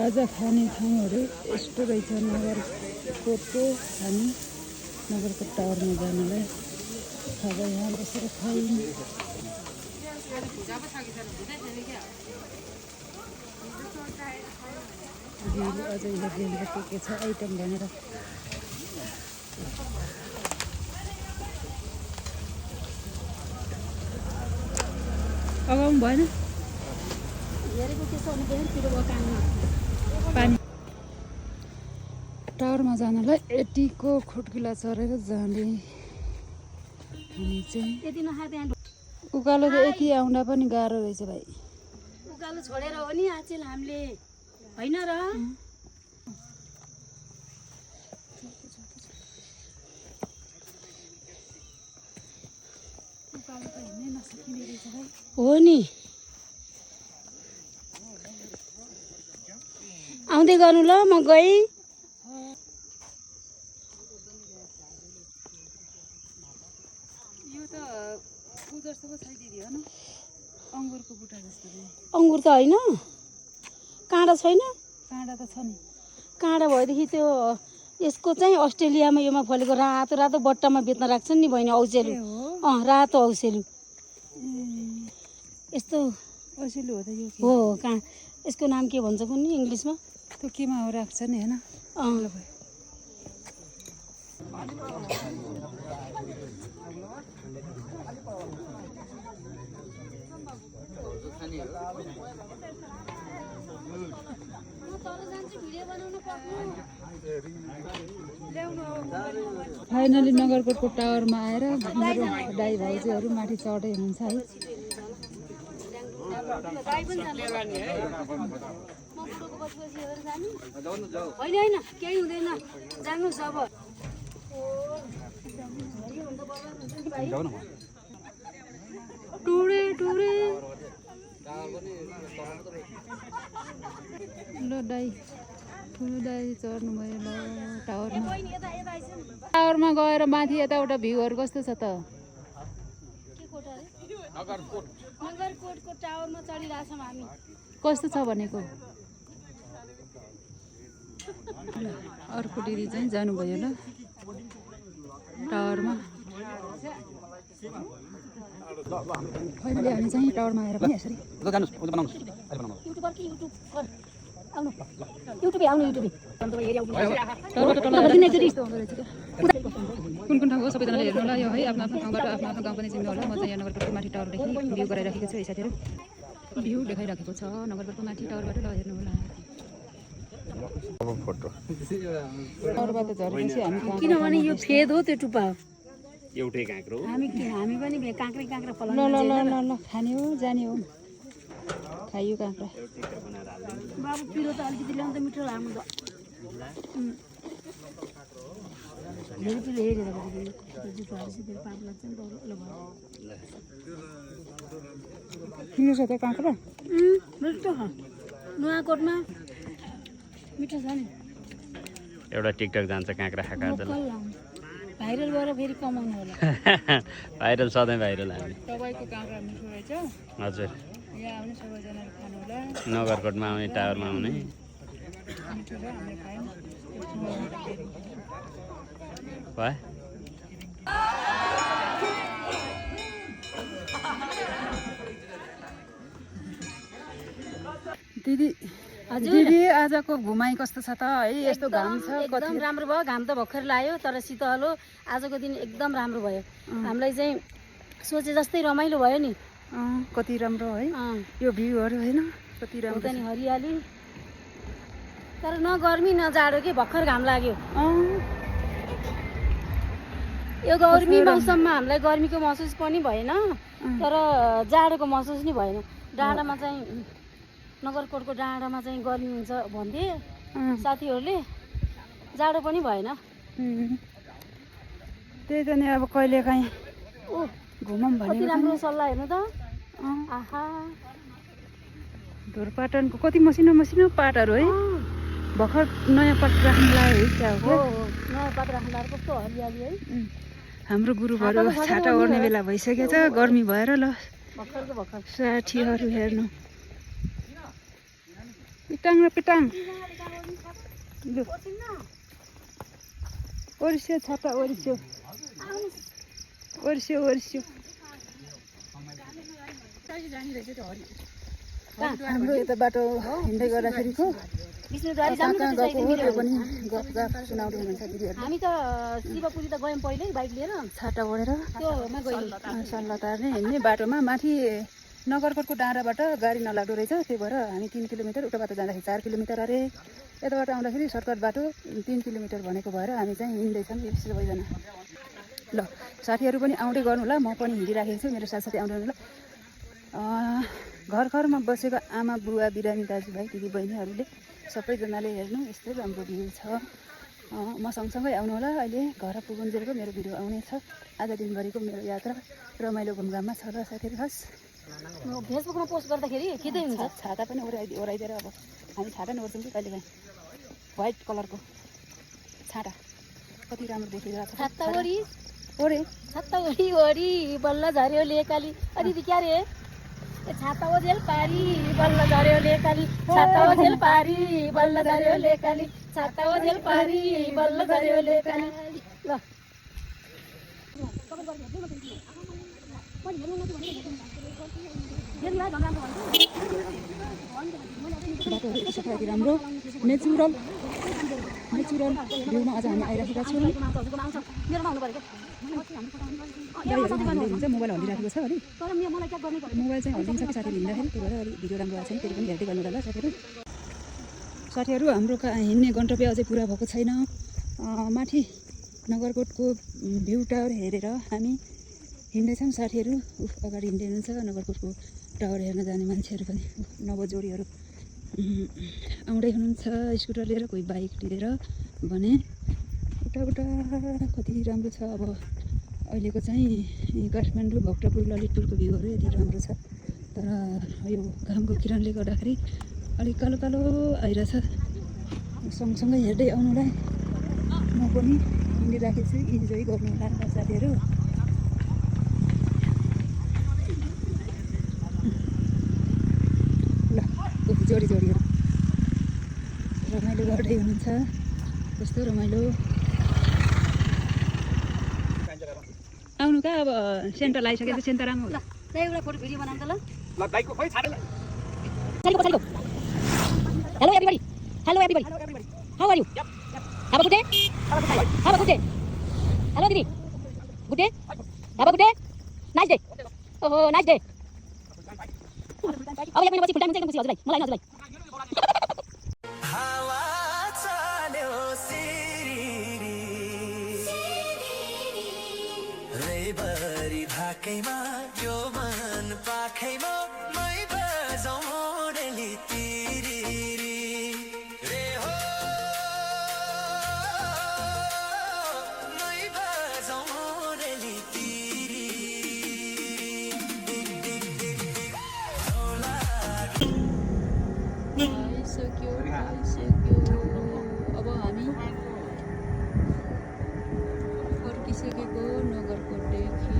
आज खाने ठाउँहरू यस्तो रहेछ। नगरकोटको हामी नगरकोट टावरमा जानुलाई अब यहाँ बसेर खायौँ। अझै हेर्ने के छ आइटम भनेर अगाउनु भएन। पानी टावरमा जानलाई यतिको खुट्किला चढेर जाने हामी चाहिँ उकालो त यति आउँदा पनि गाह्रो रहेछ भाइ। उकालो छोडेर हो नि आचेल हामीले होइन र उकालो त हिँड्नै नसकिने रहेछ भाइ। हो नि आउँदै गर्नु ल म गएँ। यो त उ जस्तो पो छ दिदी हो न, अङ्गुरको बुट्टा जस्तो। अङ्गुर त होइन, काँडा छैन। काँडा त छ नि। काँडा भएदेखि त्यो यसको चाहिँ अस्ट्रेलियामा योमा फलेको रातो रातो बट्टामा बेच्न राख्छन् नि बहिनी औसेलु। रातो औसेलु यस्तो औसेलु हो त यो हो। कहाँ यसको नाम के भन्छ कुन्नी इङ्ग्लिसमा? त्यो केमा हो राख्छ नि होइन। फाइनली नगरकोटको टावरमा आएर मेरो दाइ भाउजूहरू माथि चढ्दै हुनुहुन्छ है। होइन केही हुँदैन, जानुहोस् अब। टुडे टुडे ल दाइ, ठुलो दाइ चढ्नुभयो ल टावरमा। टावरमा गएर माथि यताउता भ्यूहरू कस्तो छ त? नगरकोटको टावरमा चढिरहेछौँ हामी। कस्तो छ भनेको? अर्को दिदी चाहिँ जानुभयो ल टावरमा। अहिले हामी चाहिँ टावरमा आएर पनि यसरी कुन कुन ठाउँ हो सबैजनाले हेर्नु होला यो है। आफ्नो आफ्नो ठाउँबाट आफ्नो आफ्नो गाउँ पनि चिन्नु होला। म चाहिँ यहाँ नगरकोटको माथि टावरदेखि भ्यू गराइराखेको छु है साथीहरू। भ्यू देखाइराखेको छ नगरकोटको माथि टावरबाट। ल हेर्नु होला। टावरबाट झरेपछि हामी किनभने यो फेद हो, त्यो टुप्पा हो। एउटै काँक्रो हामी पनि काँक्रै काँक्रा ल फलाउनु। ल ल ल ल खाने हो जाने हो खाइयो काँक्रा। बाबु पिरो त अलिकति ल्याउनु त मिठो लाग्नु त। धेरै पिरो हेरेर जुत्ताहरू सिधै पाप लाग्छ नि त। किन छ त काँक्रा? मिठो छ नुवाकोटमा, मिठो छ नि। एउटा टिकटक जान्छ काँक्रा खाएको भाइरल भएर फेरि कमाउनु होला। भाइरल सधैँ भाइरल हामी। तपाईँको काँक्रा मिठो रहेछ। हजुर यहाँ आउने सबैजनाले खानु होला। नगरकोटमा आउने टावरमा आउने मिठो छ हामीले खायौँ। भयो। दिदी दिदी आजको घुमाइ कस्तो छ त है? यस्तो घाम छ। एकदम राम्रो भयो। घाम त भर्खर लाग्यो तर शीतलो आजको दिन एकदम राम्रो भयो। हामीलाई चाहिँ सोचे जस्तै रमाइलो भयो नि। कति राम्रो है यो भ्यूहरू होइन। कति राम्रो नि हरियाली। तर न गर्मी न जाडो के भर्खर घाम लाग्यो। यो गर्मी मौसममा हामीलाई गर्मीको महसुस पनि भएन तर जाडोको महसुस नि भएन। डाँडामा चाहिँ नगरकोटको डाँडामा चाहिँ गर्मी हुन्छ भन्थे साथीहरूले, जाडो पनि भएन। त्यही त नि अब कहिले काहीँ घुमौँ भने। कति राम्रो सल्लाह हेर्नु त। आहा ढोरपाटनको कति मसिनो मसिनो पाटहरू है। भर्खर नयाँ पात राख्नु लाग्यो है क्या हो? नयाँ पात राख्नु लाग्यो। कस्तो हरियाली है। हाम्रो गुरुहरू छाता ओर्ने बेला भइसकेछ गर्मी भएर। ल भर्खरको भर्खर साथीहरू हेर्नु पिटाङ र पिटाङ लु ओर्स्यो छाता ओर्स्यो ओर्स्यो ओर्स्यो हाम्रो यता बाटो हिँड्दै गर्दाखेरिको कहाँ गएको हो त्यो पनि गफ सुनाउँदै हुनुहुन्छ दिदीहरू। हामी त शिवपुरी त गयौँ पहिल्यै बाइक लिएर छाता ओढेर त्योमा गयौँ सल्लाह तार्ने हिँड्ने बाटोमा माथि नगरकोटको डाँडाबाट गाडी नलाग्दो रहेछ, त्यही भएर हामी 3 किलोमिटर उताबाट जाँदाखेरि 4 किलोमिटर अरे यताबाट आउँदाखेरि सर्टकट बाटो 3 किलोमिटर भनेको भएर हामी चाहिँ हिँड्दैछौँ सबैजना। ल साथीहरू पनि आउँदै गर्नु होला, म पनि हिँडिराखेको छु, मेरो साथसाथी आउँदै गर्नु ल। घर घरमा बसेको आमा बुवा बिरामी दाजुभाइ दिदी बहिनीहरूले सबैजनाले हेर्नु यस्तो राम्रो भ्यू छ। म सँगसँगै आउनु होला, अहिले घर पुगुन्जेलको मेरो भिडियो आउनेछ। आज दिनभरिको मेरो यात्रा रमाइलो घुमघाममा छ र साथीहरू। खास फेसबुकमा पोस्ट गर्दाखेरि खिच्दै हुन्छ। छाता पनि ओराइदिएर अब हामी छाता नि ओर्छौँ कि कहिलेकाहीँ व्हाइट कलरको छाता कति राम्रो देखिरहेको छ। छाता ओरी ओरे छाता ओरी ओरी बल्ल झऱ्यो लेकाली दिदी क्या रे छाता ओझेल पारी बल्ल झऱ्यो लेकाली छाता ओझेल पारी बल्ल झऱ्यो लेकाली छाता ओझेल पारी बल्ल झऱ्यो लेकाली। ल बाटोहरू यति सफा यति राम्रो नेचुरल भ्यूमा आज हामी आइराखेका छौँ। हुन्छ मोबाइल हल्लिराखेको छ अलिक, मोबाइल चाहिँ हल्लिन्छ कि साथीहरू हिँड्दाखेरि, त्यही भएर अलिक भिडियो राम्रो आएको छैन, फेरि पनि हेर्दै गर्नु होला साथीहरू। हाम्रो हिँड्ने गन्तव्य अझै पुरा भएको छैन। माथि नगरकोटको भ्यू टावर हेरेर हामी हिँड्दैछौँ साथीहरू। अगाडि हिँड्दै हुनुहुन्छ नगरकोटको टावर हेर्न जाने मान्छेहरू पनि, नवजोडीहरू आउँदै हुनुहुन्छ स्कुटर लिएर, कोही बाइक लिएर भने। उता कति राम्रो छ। अब अहिलेको चाहिँ काठमाडौँ भक्तपुर ललितपुरको भ्यूहरू यति राम्रो छ, तर यो घामको किरणले गर्दाखेरि अलिक कालो कालो आइरहेछ। सँगसँगै हेर्दै आउनुलाई म पनि हिँडिराखेको छु, इन्जोय गर्नु होला साथीहरू। ल जोडीहरू रमाइलो गर्दै हुनुहुन्छ, कस्तो रमाइलो। आउनु कहाँ अब सेन्टर लगाइसकेको, सेन्टर राम्रो ल एउटा फोटो भिडियो बनाउनु त ल। Hello everybody. Hello everybody. How are you? Have a good day. Have a good day. Hello Didi. Good day. Have a good day. Nice day. Oh nice day. अब यहाँ पनि पछि फुल टाइम चाहिँ एकदम खुसी हजुरलाई, मलाई हजुरलाई। हावा चल्यो सिरिरी रेबरी भाकैमा यो मन पाखैमा मै बजाउँ मोडेली तिरी रे हो मै बजाउँ मोडेली तिरी। अब हामी फर्किसकेको नगरकोटदेखि।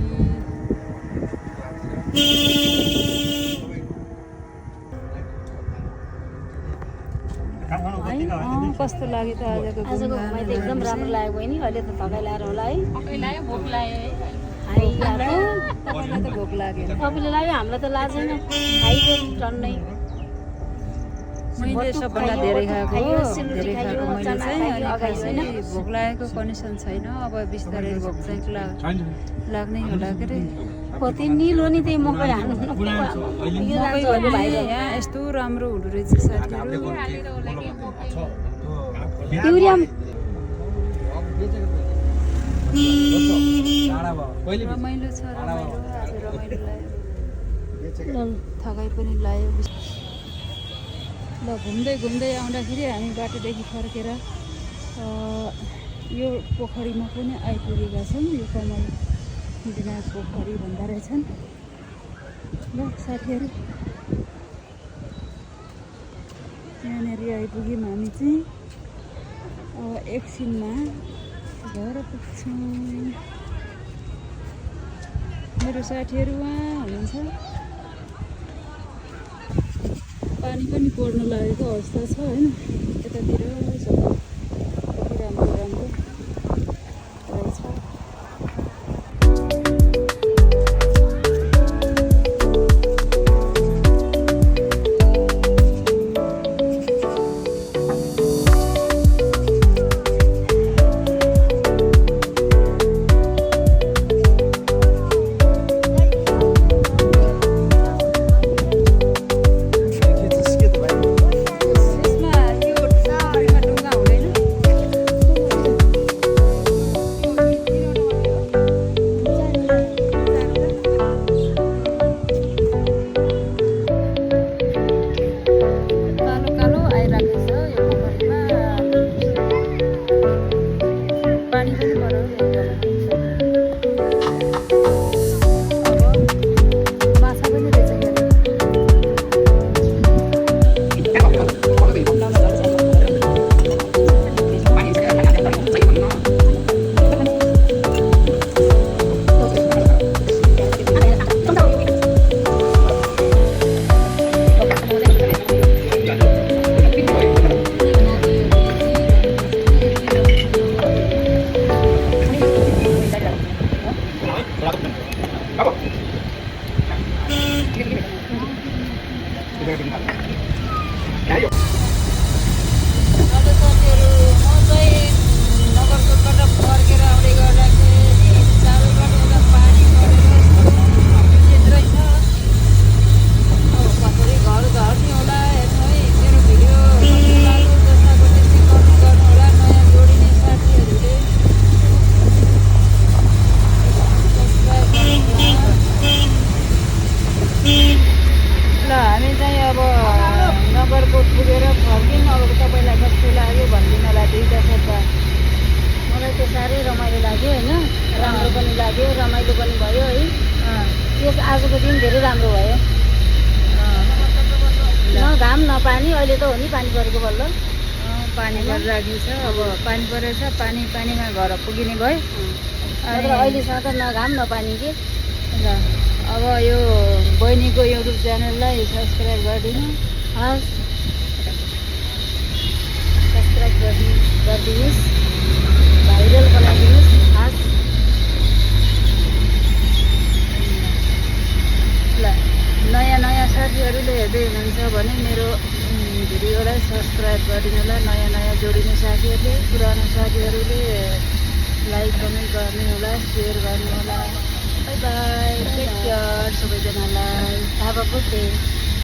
कस्तो लाग्यो त आजको घुमाइ त एकदम राम्रो लाग्यो बहिनी। अहिले त थकाइ लाएर होला है, भोक लाग्यो है। तपाईँलाई त भोक लागेन? तपाईँले लाग्यो, हामीलाई त लागेन। खाइयो टन्नै। मैले सबभन्दा धेरै खाएको मैले चाहिँ अलिक भोक लागेको कन्डिसन छैन। अब बिस्तारै भोक चाहिँ लाग्नै होला के अरे। कति निलो नि त्यही मकै हाल्नु यहाँ यस्तो राम्रो हुँदो रहेछ साथीहरू। युरिया रमाइलो छ, रमाइलो आज रमाइलो लाग्यो, थकाइ पनि लाग्यो। ल घुम्दै आउँदाखेरि हामी बाटोदेखि फर्केर यो पोखरीमा पनि आइपुगेका छौँ। यो कमल दिनाज पोखरी भन्दा रहेछन्। ल साथीहरू यहाँनिर आइपुग्यौँ हामी चाहिँ। एकछिनमा घर पुग्छौँ। मेरो साथीहरू उहाँ हुनुहुन्छ। पानी पनि पर्न लागेको अवस्था छ होइन यतातिर सबै कति राम्रो राम्रो रहेछ। आजको दिन धेरै राम्रो भयो। न घाम न पानी, अहिले त हो नि पानी परेको बल्ल पानी परिरहेको छ। अब पानी परेछ, पानीमा घर पुगिने भयो। अहिलेसम्म त न घाम न पानी के ल अब यो बहिनीको युट्युब च्यानललाई सब्सक्राइब गरिदिनु हस्, सब्सक्राइब गरिदिनुहोस्, भाइरल बनाइदिनुहोस् हस्। ल नयाँ साथीहरूले हेर्दै हुनुहुन्छ भने मेरो भिडियोलाई सब्सक्राइब गरिदिनु होला। नयाँ जोडिने साथीहरूले, पुरानो साथीहरूले लाइक कमेन्ट गर्नु होला, सेयर गर्नु होला। बाई बाई, टेक केयर सबैजनालाई। Have a good day.